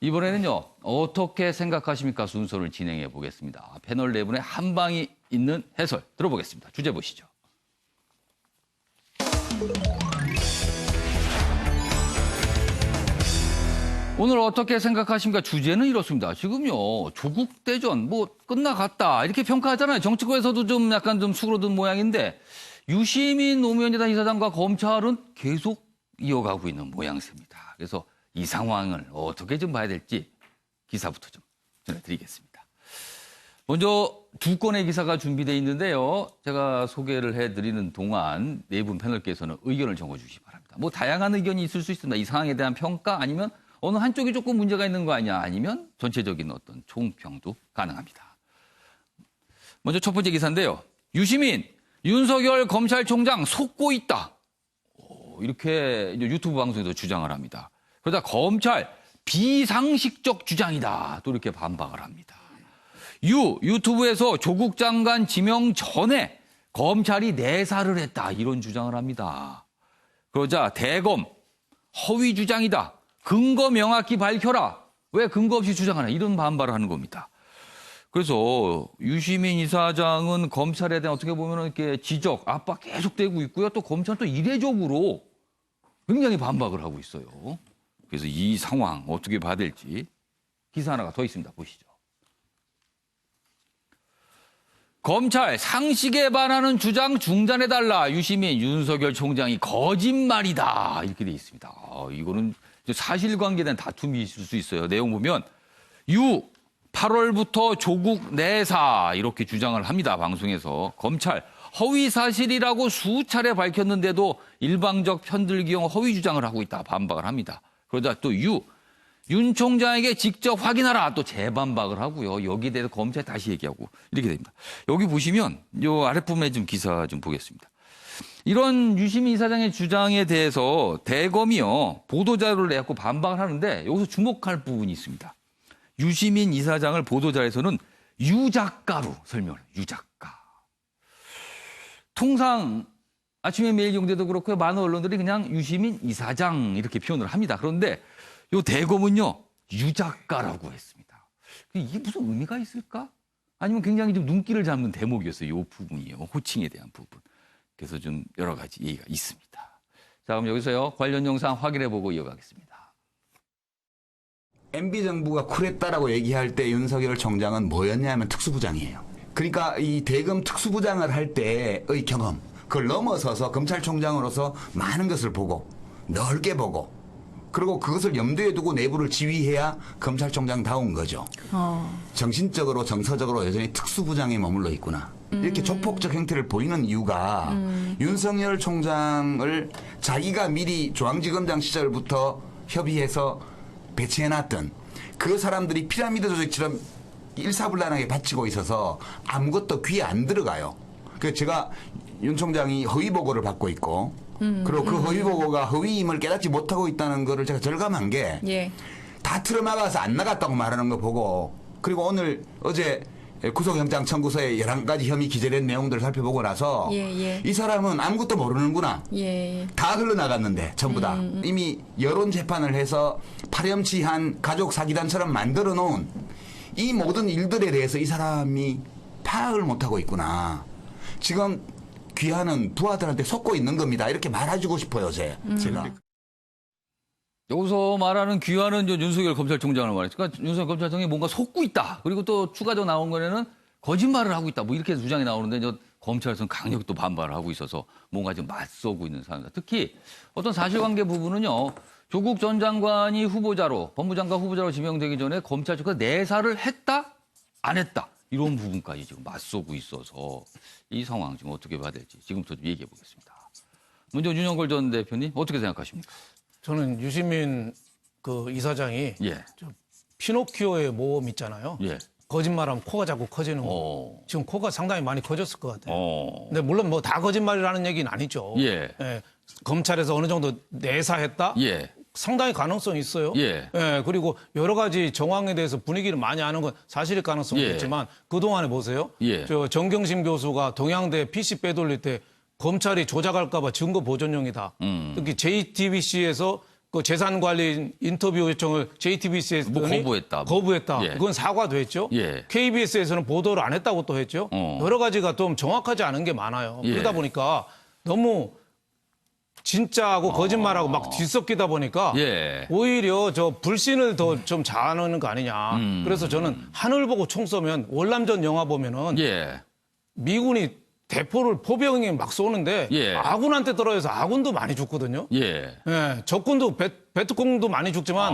이번에는요, 어떻게 생각하십니까? 순서를 진행해 보겠습니다. 패널 네 분의 한 방이 있는 해설 들어보겠습니다. 주제 보시죠. 오늘 어떻게 생각하십니까? 주제는 이렇습니다. 지금요, 조국 대전 뭐 끝나갔다 이렇게 평가하잖아요. 정치권에서도 좀 약간 좀 수그러든 모양인데 유시민 노무현 전 이사장과 검찰은 계속 이어가고 있는 모양새입니다. 그래서 이 상황을 어떻게 좀 봐야 될지 기사부터 좀 전해드리겠습니다. 먼저 두 건의 기사가 준비되어 있는데요. 제가 소개를 해드리는 동안 네 분 패널께서는 의견을 적어주시기 바랍니다. 뭐 다양한 의견이 있을 수 있습니다. 이 상황에 대한 평가 아니면 어느 한쪽이 조금 문제가 있는 거 아니야 아니면 전체적인 어떤 총평도 가능합니다. 먼저 첫 번째 기사인데요. 유시민, 윤석열 검찰총장 속고 있다. 이렇게 이제 유튜브 방송에서 주장을 합니다. 그러다 검찰 비상식적 주장이다. 또 이렇게 반박을 합니다. 유튜브에서 조국 장관 지명 전에 검찰이 내사를 했다. 이런 주장을 합니다. 그러자 대검 허위 주장이다. 근거 명확히 밝혀라. 왜 근거 없이 주장하냐. 이런 반발을 하는 겁니다. 그래서 유시민 이사장은 검찰에 대한 어떻게 보면 이렇게 지적, 압박 계속되고 있고요. 또 검찰은 또 이례적으로 굉장히 반박을 하고 있어요. 그래서 이 상황 어떻게 봐야 될지 기사 하나가 더 있습니다. 보시죠. 검찰 상식에 반하는 주장 중단해달라. 유시민, 윤석열 총장이 거짓말이다. 이렇게 돼 있습니다. 이거는 사실관계에 대한 다툼이 있을 수 있어요. 내용 보면 8월부터 조국 내사 이렇게 주장을 합니다. 방송에서. 검찰 허위 사실이라고 수차례 밝혔는데도 일방적 편들기용 허위 주장을 하고 있다. 반박을 합니다. 그러자 또 윤 총장에게 직접 확인하라. 또 재반박을 하고요. 여기에 대해서 검찰이 다시 얘기하고 이렇게 됩니다. 여기 보시면 요 아랫부분에 좀 기사 좀 보겠습니다. 이런 유시민 이사장의 주장에 대해서 대검이요. 보도자료를 내갖고 반박을 하는데 여기서 주목할 부분이 있습니다. 유시민 이사장을 보도자료에서는 유작가로 설명을 해요. 유작가. 통상 아침에 매일경제도 그렇고요. 많은 언론들이 그냥 유시민 이사장 이렇게 표현을 합니다. 그런데 이 대검은요. 유작가라고 했습니다. 이게 무슨 의미가 있을까? 아니면 굉장히 좀 눈길을 잡는 대목이었어요. 이 부분이요. 호칭에 대한 부분. 그래서 좀 여러 가지 얘기가 있습니다. 자, 그럼 여기서요. 관련 영상 확인해보고 이어가겠습니다. MB정부가 쿨했다라고 얘기할 때 윤석열 총장은 뭐였냐면 특수부장이에요. 그러니까 이 대검 특수부장을 할 때의 경험, 그걸 넘어서서 검찰총장으로서 많은 것을 보고 넓게 보고 그리고 그것을 염두에 두고 내부를 지휘해야 검찰총장다운 거죠. 정신적으로 정서적으로 여전히 특수부장에 머물러 있구나. 이렇게 조폭적 행태를 보이는 이유가 윤석열 총장을 자기가 미리 중앙지검장 시절부터 협의해서 배치해놨던 그 사람들이 피라미드 조직처럼 일사불란하게 바치고 있어서 아무것도 귀에 안 들어가요. 그래서 제가 윤 총장이 허위 보고를 받고 있고 그리고 그 허위 보고가 허위임을 깨닫지 못하고 있다는 거를 제가 절감한 게 다 틀어막아서 안 나갔다고 말하는 거 보고 그리고 어제 구속영장 청구서에 11가지 혐의 기재된 내용들을 살펴보고 나서 이 사람은 아무것도 모르는구나. 다 흘러나갔는데 전부 다. 이미 여론 재판을 해서 파렴치한 가족 사기단처럼 만들어 놓은 이 모든 일들에 대해서 이 사람이 파악을 못하고 있구나. 지금 귀하는 부하들한테 속고 있는 겁니다. 이렇게 말해주고 싶어요. 제가. 여기서 말하는 귀하는 윤석열 검찰총장을 말했죠. 그러니까 윤석열 검찰총장이 뭔가 속고 있다. 그리고 또 추가적으로 나온 거에는 거짓말을 하고 있다. 뭐 이렇게 주장이 나오는데 검찰에서는 강력히 또 반발을 하고 있어서 뭔가 좀 맞서고 있는 상황입니다. 특히 어떤 사실관계 부분은요. 조국 전 장관이 후보자로 법무장관 후보자로 지명되기 전에 검찰 측에서 내사를 했다? 안 했다? 이런 부분까지 지금 맞서고 있어서 이 상황 지금 어떻게 봐야 될지 지금부터 좀 얘기해 보겠습니다. 먼저 윤영걸 전 대표님 어떻게 생각하십니까? 저는 유시민 그 이사장이 피노키오의 모험 있잖아요. 거짓말하면 코가 자꾸 커지는 거. 지금 코가 상당히 많이 커졌을 것 같아요. 근데 물론 뭐 다 거짓말이라는 얘기는 아니죠. 검찰에서 어느 정도 내사했다? 상당히 가능성이 있어요. 그리고 여러 가지 정황에 대해서 분위기를 많이 아는 건 사실일 가능성이 있지만 그동안에 보세요. 저 정경심 교수가 동양대 PC 빼돌릴 때 검찰이 조작할까 봐 증거 보존용이다. 특히 JTBC에서 그 재산 관리 인터뷰 요청을 JTBC에 뭐 거부했다. 예. 그건 사과도 했죠. 예. KBS에서는 보도를 안 했다고 또 했죠. 여러 가지가 좀 정확하지 않은 게 많아요. 예. 그러다 보니까 너무 진짜하고 거짓말하고 막 뒤섞이다 보니까 예. 오히려 저 불신을 더 좀 자아내는 거 아니냐. 그래서 저는 하늘 보고 총 쏘면 월남전 영화 보면은 예. 미군이 대포를 포병에 막 쏘는데 예. 아군한테 떨어져서 아군도 많이 죽거든요. 예. 예, 적군도 베트콩도 많이 죽지만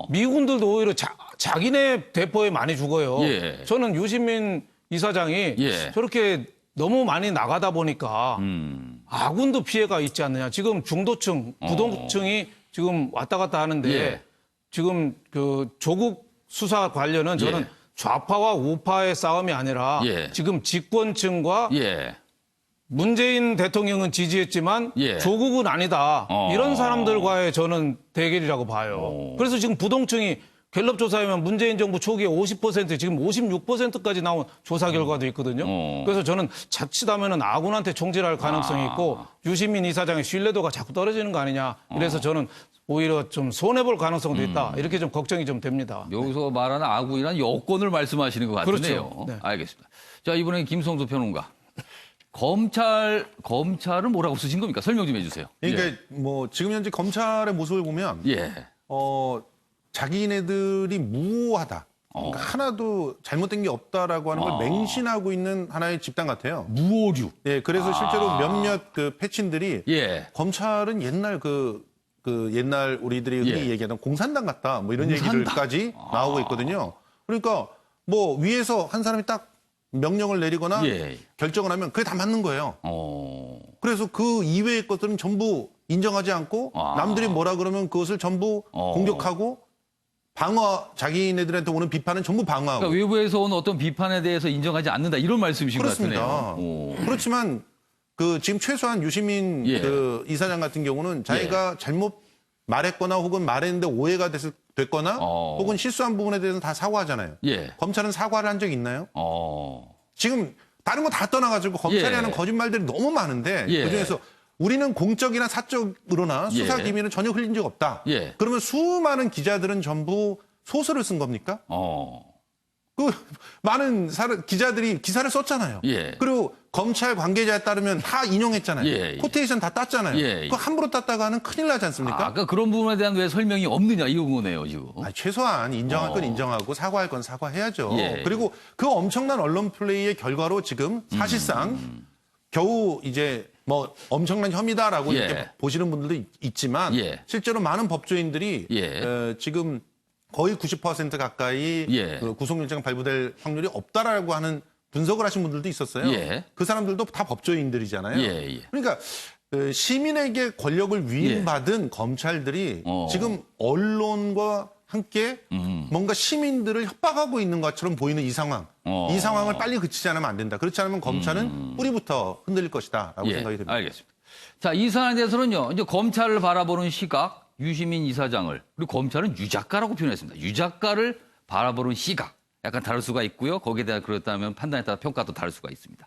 미군들도 오히려 자기네 대포에 많이 죽어요. 예. 저는 유시민 이사장이 예. 저렇게 너무 많이 나가다 보니까 아군도 피해가 있지 않느냐. 지금 중도층, 부동층이 지금 왔다 갔다 하는데 예. 지금 그 조국 수사 관련은 저는 예. 좌파와 우파의 싸움이 아니라 예. 지금 집권층과 예. 문재인 대통령은 지지했지만 예. 조국은 아니다. 이런 사람들과의 저는 대결이라고 봐요. 그래서 지금 부동층이 갤럽 조사하면 문재인 정부 초기에 50% 지금 56%까지 나온 조사 결과도 있거든요. 그래서 저는 자칫하면은 아군한테 총질할 가능성이 있고 유시민 이사장의 신뢰도가 자꾸 떨어지는 거 아니냐. 이래서 저는 오히려 좀 손해볼 가능성도 있다. 이렇게 좀 걱정이 좀 됩니다. 여기서 말하는 아군이란 여권을 말씀하시는 것 같은데요. 그렇죠. 네. 알겠습니다. 자, 이번엔 김성수 평론가. 검찰은 뭐라고 쓰신 겁니까? 설명 좀 해주세요. 그러니까 뭐 지금 현재 검찰의 모습을 보면 예. 자기네들이 무오하다. 그러니까 하나도 잘못된 게 없다라고 하는 걸 맹신하고 있는 하나의 집단 같아요. 무오류. 예, 그래서 실제로 몇몇 그 패친들이 예. 검찰은 옛날 옛날 우리들이 흔히 예. 얘기하던 공산당 같다. 뭐 이런 공산당? 얘기들까지 나오고 있거든요. 그러니까 뭐 위에서 한 사람이 딱 명령을 내리거나 예. 결정을 하면 그게 다 맞는 거예요. 어. 그래서 그 이외의 것들은 전부 인정하지 않고 남들이 뭐라 그러면 그것을 전부 공격하고 자기네들한테 오는 비판은 전부 방어하고. 그러니까 외부에서 온 어떤 비판에 대해서 인정하지 않는다 이런 말씀이신 것 그렇습니다. 같네요. 오. 그렇지만 지금 최소한 유시민 예. 이사장 같은 경우는 자기가 잘못 말했거나 혹은 말했는데 오해가 됐거나 혹은 실수한 부분에 대해서는 다 사과하잖아요. 예. 검찰은 사과를 한 적이 있나요? 지금 다른 거 다 떠나가지고 검찰이 예. 하는 거짓말들이 너무 많은데 예. 그중에서 우리는 공적이나 사적으로나 수사 예. 기밀은 전혀 흘린 적 없다. 예. 그러면 수많은 기자들은 전부 소설을 쓴 겁니까? 그 많은 기자들이 기사를 썼잖아요. 예. 그리고 검찰 관계자에 따르면 다 인용했잖아요. 예. 코테이션 다 땄잖아요. 예. 그거 함부로 땄다가는 큰일 나지 않습니까? 아까 그런 부분에 대한 왜 설명이 없느냐 이런 거네요 지금. 최소한 인정할 건 인정하고 사과할 건 사과해야죠. 예. 그리고 그 엄청난 언론 플레이의 결과로 지금 사실상 겨우 이제 뭐 엄청난 혐의다라고 예. 이렇게 보시는 분들도 있지만 예. 실제로 많은 법조인들이 예. 지금 거의 90% 가까이 예. 그 구속영장 발부될 확률이 없다라고 하는 분석을 하신 분들도 있었어요. 예. 그 사람들도 다 법조인들이잖아요. 예. 그러니까 시민에게 권력을 위임받은 검찰들이 지금 언론과 함께 뭔가 시민들을 협박하고 있는 것처럼 보이는 이 상황. 이 상황을 빨리 그치지 않으면 안 된다. 그렇지 않으면 검찰은 뿌리부터 흔들릴 것이다라고 생각이 듭니다. 알겠습니다. 자, 이 사안에 대해서는요. 이제 검찰을 바라보는 시각, 유시민 이사장을 그리고 검찰은 유작가라고 표현했습니다. 유작가를 바라보는 시각. 약간 다를 수가 있고요. 거기에 대한 그렇다면 판단에 따라 평가도 다를 수가 있습니다.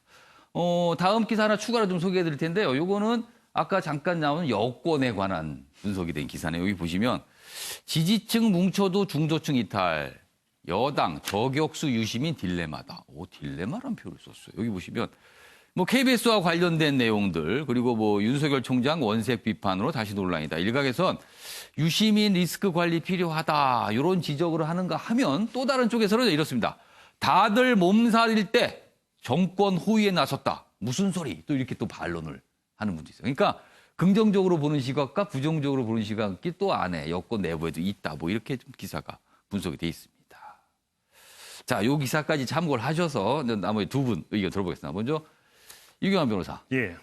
다음 기사 하나 추가로 좀 소개해 드릴 텐데요. 요거는 아까 잠깐 나온 여권에 관한 분석이 된 기사네요. 여기 보시면 지지층 뭉쳐도 중도층 이탈. 여당 저격수 유시민 딜레마다. 딜레마라는 표현을 썼어요. 여기 보시면 뭐 KBS와 관련된 내용들 그리고 뭐 윤석열 총장 원색 비판으로 다시 논란이다. 일각에선 유시민 리스크 관리 필요하다. 이런 지적을 하는가 하면 또 다른 쪽에서는 이렇습니다. 다들 몸살일 때 정권 호위에 나섰다. 무슨 소리? 또 이렇게 또 반론을 하는 분도 있어요. 그러니까 긍정적으로 보는 시각과 부정적으로 보는 시각이 또 안에 여권 내부에도 있다. 뭐 이렇게 좀 기사가 분석이 돼 있습니다. 자, 요 기사까지 참고를 하셔서 나머지 두 분 의견 들어보겠습니다. 먼저 유경환 변호사. 예.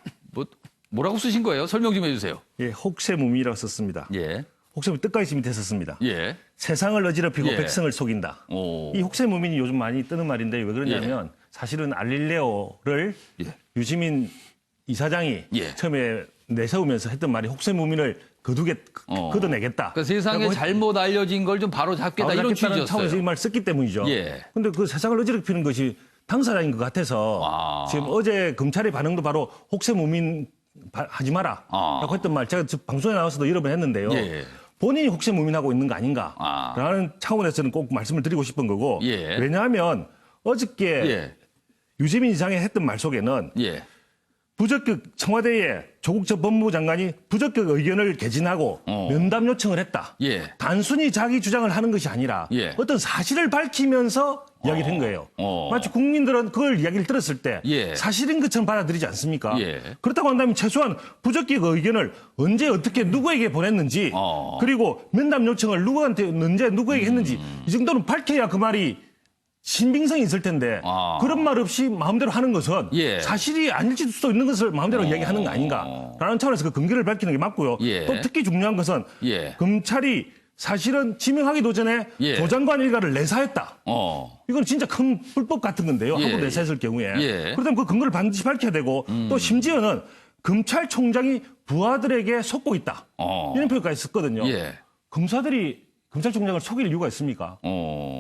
뭐라고 쓰신 거예요? 설명 좀 해주세요. 예, 혹세무민이라고 썼습니다. 예. 혹세무민 뜻까지 밑에 썼습니다. 예. 세상을 어지럽히고 예. 백성을 속인다. 이 혹세무민이 요즘 많이 뜨는 말인데 왜 그러냐면 사실은 알릴레오를 유시민 이사장이 처음에 내세우면서 했던 말이 혹세무민을 걷어내겠다. 그러니까 세상에 잘못 알려진 걸 좀 바로 잡겠다 이런 취지였어요. 차원에서 이 말을 썼기 때문이죠. 그런데 그 세상을 어지럽히는 것이 당사자인 것 같아서 지금 어제 검찰의 반응도 바로 혹세무민 하지 마라 라고 했던 말 제가 방송에 나와서도 여러 번 했는데요. 본인이 혹세무민하고 있는 거 아닌가라는 차원에서는 꼭 말씀을 드리고 싶은 거고 예. 왜냐하면 어저께 예. 유시민 이사장이 했던 말 속에는 예. 부적격 청와대에 조국 전 법무부 장관이 부적격 의견을 개진하고 면담 요청을 했다. 예. 단순히 자기 주장을 하는 것이 아니라 예. 어떤 사실을 밝히면서 이야기를 한 거예요. 마치 국민들은 그걸 이야기를 들었을 때 예. 사실인 것처럼 받아들이지 않습니까? 예. 그렇다고 한다면 최소한 부적격 의견을 언제 어떻게 누구에게 보냈는지 그리고 면담 요청을 누구한테 언제 누구에게 했는지 이 정도는 밝혀야 그 말이 신빙성이 있을 텐데 그런 말 없이 마음대로 하는 것은 예. 사실이 아닐 수도 있는 것을 마음대로 이야기하는 거 아닌가라는 차원에서 그 근거를 밝히는 게 맞고요. 예. 또 특히 중요한 것은 예. 검찰이 사실은 지명하기도 전에 예. 조장관 일가를 내사했다. 이건 진짜 큰 불법 같은 건데요. 예. 한국 내사했을 경우에. 예. 그렇다면 그 근거를 반드시 밝혀야 되고 또 심지어는 검찰총장이 부하들에게 속고 있다. 이런 표현까지 썼거든요. 예. 검사들이 검찰총장을 속일 이유가 있습니까?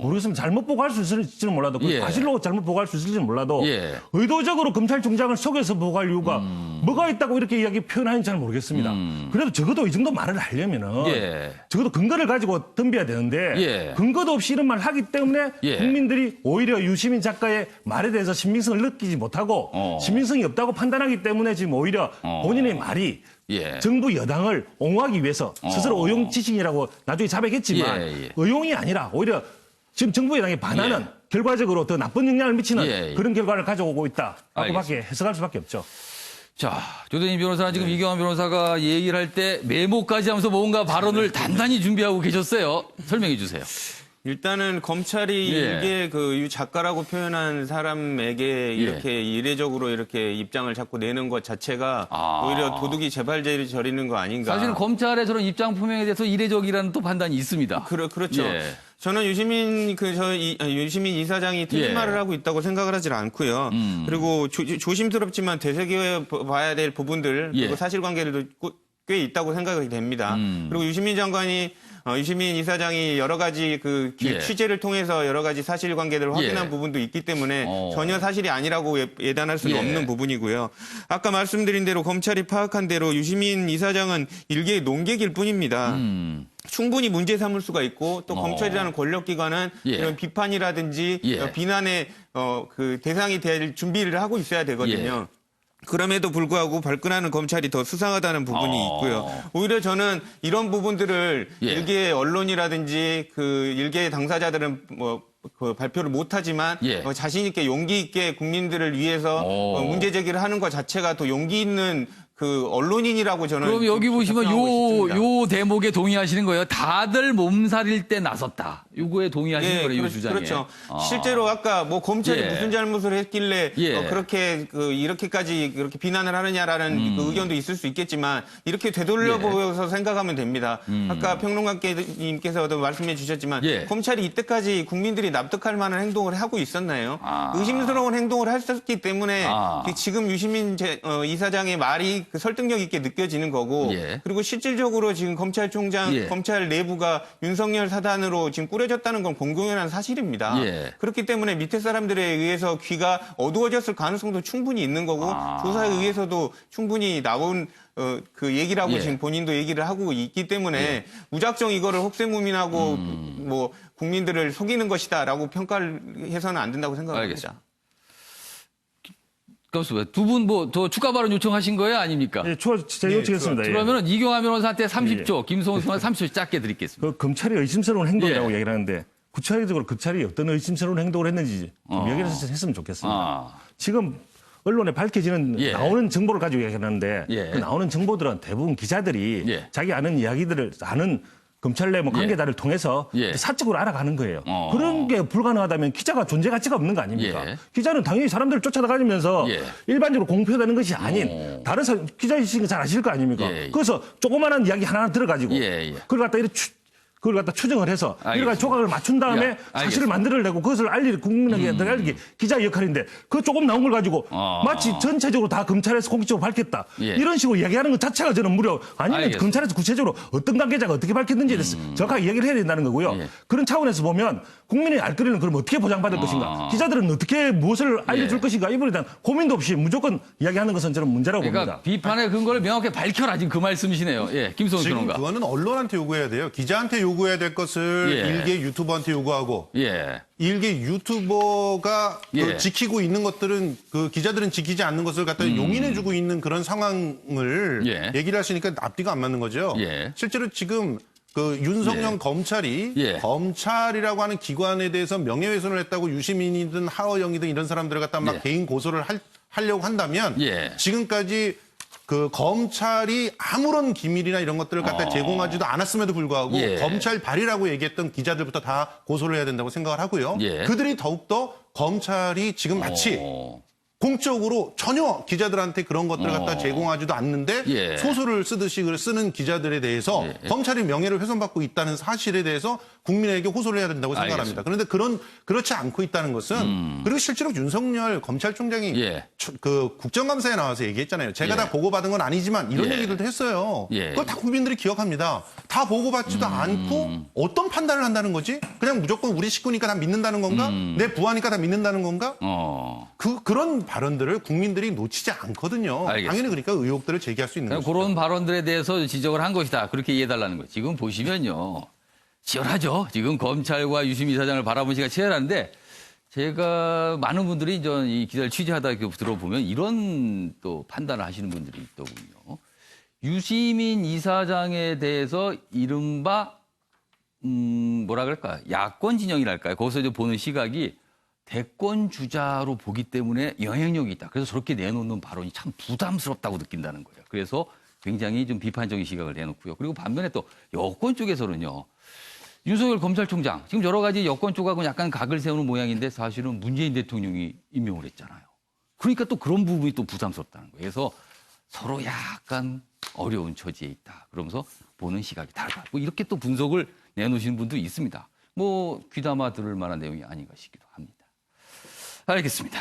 모르겠으면 잘못 보고할 수 있을지는 몰라도 그 예. 사실로 잘못 보고할 수 있을지는 몰라도 예. 의도적으로 검찰총장을 속여서 보고할 이유가 뭐가 있다고 이렇게 이야기 표현하는지 잘 모르겠습니다. 그래도 적어도 이 정도 말을 하려면은 예. 적어도 근거를 가지고 덤벼야 되는데 예. 근거도 없이 이런 말을 하기 때문에 예. 국민들이 오히려 유시민 작가의 말에 대해서 신빙성을 느끼지 못하고 신빙성이 없다고 판단하기 때문에 지금 오히려 본인의 말이 예. 정부 여당을 옹호하기 위해서 스스로 의용지신이라고 나중에 자백했지만 예. 의용이 아니라 오히려 지금 정부 여당에 반하는 결과적으로 더 나쁜 영향을 미치는 예. 그런 결과를 가져오고 있다라고밖에 알겠습니다. 해석할 수밖에 없죠. 자, 조대인 변호사는 지금 이경환 변호사가 얘기를 할 때 메모까지 하면서 뭔가 발언을 단단히 준비하고 계셨어요. 설명해 주세요. 일단은 검찰이 예. 이게 그 작가라고 표현한 사람에게 이렇게 이례적으로 이렇게 입장을 자꾸 내는 것 자체가 오히려 도둑이 재발제를 저리는 거 아닌가. 사실은 검찰의 저런 입장 표명에 대해서 이례적이라는 또 판단이 있습니다. 그렇죠. 예. 저는 유시민 이사장이 틀린 예. 말을 하고 있다고 생각을 하질 않고요. 그리고 조심스럽지만 되새겨 봐야 될 부분들 예. 그리고 사실관계들도 꽤 있다고 생각이 됩니다. 그리고 유시민 이사장이 여러 가지 예. 취재를 통해서 여러 가지 사실관계들을 확인한 예. 부분도 있기 때문에 전혀 사실이 아니라고 예단할 수는 예. 없는 부분이고요. 아까 말씀드린 대로 검찰이 파악한 대로 유시민 이사장은 일개의 논객일 뿐입니다. 충분히 문제 삼을 수가 있고 또 검찰이라는 권력기관은 예. 이런 비판이라든지 예. 비난의 그 대상이 될 준비를 하고 있어야 되거든요. 그럼에도 불구하고 발끈하는 검찰이 더 수상하다는 부분이 있고요. 오히려 저는 이런 부분들을 예. 일개의 언론이라든지 그 일개의 당사자들은 그 발표를 못하지만 예. 자신 있게 용기 있게 국민들을 위해서 문제 제기를 하는 것 자체가 더 용기 있는 그 언론인이라고 저는 그럼 여기 보시면 작성하고 싶습니다. 요 대목에 동의하시는 거예요. 다들 몸살일 때 나섰다. 요거에 동의하시는 거예요, 이 주장에. 그렇죠. 실제로 아까 뭐 검찰이 예. 무슨 잘못을 했길래 예. 그렇게 이렇게까지 그렇게 비난을 하느냐라는 그 의견도 있을 수 있겠지만 이렇게 되돌려보여서 생각하면 됩니다. 아까 평론가님께서도 말씀해 주셨지만 예. 검찰이 이때까지 국민들이 납득할 만한 행동을 하고 있었나요? 의심스러운 행동을 했었기 때문에 지금 유시민 이사장의 말이 그 설득력 있게 느껴지는 거고 예. 그리고 실질적으로 지금 검찰총장, 예. 검찰 내부가 윤석열 사단으로 지금 꾸려졌다는 건 공공연한 사실입니다. 예. 그렇기 때문에 밑에 사람들에 의해서 귀가 어두워졌을 가능성도 충분히 있는 거고 조사에 의해서도 충분히 나온 그 얘기라고 예. 지금 본인도 얘기를 하고 있기 때문에 무작정 이거를 혹세무민하고 뭐 국민들을 속이는 것이다라고 평가를 해서는 안 된다고 생각합니다. 두 분 뭐 더 추가 발언 요청하신 거예요, 아닙니까? 예, 제가 요청했습니다. 예. 그러면은 이경환 변호사한테 30초, 김성훈 변호사 30초 짧게 드리겠습니다. 그 검찰이 의심스러운 행동이라고 예. 얘기를 하는데 구체적으로 검찰이 어떤 의심스러운 행동을 했는지 좀 얘기를 했으면 좋겠습니다. 지금 언론에 밝혀지는 예. 나오는 정보를 가지고 얘기하는데 예. 그 나오는 정보들은 대부분 기자들이 예. 자기 아는 이야기들을 아는 검찰 내 관계자를 통해서 예. 사적으로 알아가는 거예요. 그런 게 불가능하다면 기자가 존재 가치가 없는 거 아닙니까? 예. 기자는 당연히 사람들을 쫓아다니면서 예. 일반적으로 공표되는 것이 아닌 다른 기자이신 거 잘 아실 거 아닙니까? 예. 그래서 조그마한 이야기 하나 들어가지고 예. 그걸 갖다 이렇게 그걸 갖다 추정을 해서 알겠습니다. 이걸 조각을 맞춘 다음에 야, 사실을 알겠습니다. 만들어내고 그것을 국민에게 알리기 기자의 역할인데 그 조금 나온 걸 가지고 마치 전체적으로 다 검찰에서 공식적으로 밝혔다. 예. 이런 식으로 이야기하는 것 자체가 저는 무려 아니면 알겠습니다. 검찰에서 구체적으로 어떤 관계자가 어떻게 밝혔는지에 대해서 정확하게 얘기를 해야 된다는 거고요. 예. 그런 차원에서 보면 국민의 알 거리는 그럼 어떻게 보장받을 것인가? 기자들은 어떻게 무엇을 알려줄 예. 것인가? 이번에 대한 고민도 없이 무조건 이야기하는 것은 저는 문제라고 그러니까 봅니다. 비판의 근거를 명확히 밝혀라 지금 그 말씀이시네요. 예, 김성훈 지금 평론가. 그거는 언론한테 요구해야 돼요. 기자한테 요구해야 될 것을 예. 일개 유튜버한테 요구하고 예. 일개 유튜버가 예. 그 지키고 있는 것들은 그 기자들은 지키지 않는 것을 갖다 용인해주고 있는 그런 상황을 예. 얘기를 하시니까 앞뒤가 안 맞는 거죠. 예. 실제로 지금 그 윤석열 예. 검찰이 예. 검찰이라고 하는 기관에 대해서 명예훼손을 했다고 유시민이든 하어영이든 이런 사람들을 갖다 막 예. 개인 고소를 하려고 한다면 예. 지금까지 그 검찰이 아무런 기밀이나 이런 것들을 갖다 제공하지도 않았음에도 불구하고 예. 검찰 발이라고 얘기했던 기자들부터 다 고소를 해야 된다고 생각을 하고요. 예. 그들이 더욱더 검찰이 지금 마치 공적으로 전혀 기자들한테 그런 것들을 갖다 제공하지도 않는데 예. 소설을 쓰듯이 그걸 쓰는 기자들에 대해서 검찰이 명예를 훼손받고 있다는 사실에 대해서 국민에게 호소를 해야 된다고 생각합니다. 그런데 그렇지 않고 있다는 것은 그리고 실제로 윤석열 검찰총장이 예. 그 국정감사에 나와서 얘기했잖아요. 제가 예. 다 보고받은 건 아니지만 이런 예. 얘기들도 했어요. 예. 그걸 다 국민들이 기억합니다. 다 보고받지도 않고 어떤 판단을 한다는 거지? 그냥 무조건 우리 식구니까 다 믿는다는 건가? 내 부하니까 다 믿는다는 건가? 그런 발언들을 국민들이 놓치지 않거든요. 알겠습니다. 당연히 그러니까 의혹들을 제기할 수 있는 거죠. 그런 발언들에 대해서 지적을 한 것이다. 그렇게 이해해달라는 거예요. 지금 보시면요. 치열하죠. 지금 검찰과 유시민 이사장을 바라보는 시가 치열한데 제가 많은 분들이 이 기사를 취재하다 이렇게 들어보면 이런 또 판단을 하시는 분들이 있더군요. 유시민 이사장에 대해서 이른바 뭐라 그럴까 야권 진영이랄까요. 거기서 이제 보는 시각이 대권 주자로 보기 때문에 영향력이 있다. 그래서 저렇게 내놓는 발언이 참 부담스럽다고 느낀다는 거예요. 그래서 굉장히 좀 비판적인 시각을 내놓고요. 그리고 반면에 또 여권 쪽에서는요. 윤석열 검찰총장 지금 여러 가지 여권 쪽하고는 약간 각을 세우는 모양인데 사실은 문재인 대통령이 임명을 했잖아요. 그러니까 또 그런 부분이 또 부담스럽다는 거예요. 그래서 서로 약간 어려운 처지에 있다. 그러면서 보는 시각이 다르다. 뭐 이렇게 또 분석을 내놓으시는 분도 있습니다. 뭐 귀담아 들을 만한 내용이 아닌가 싶기도 합니다. 알겠습니다.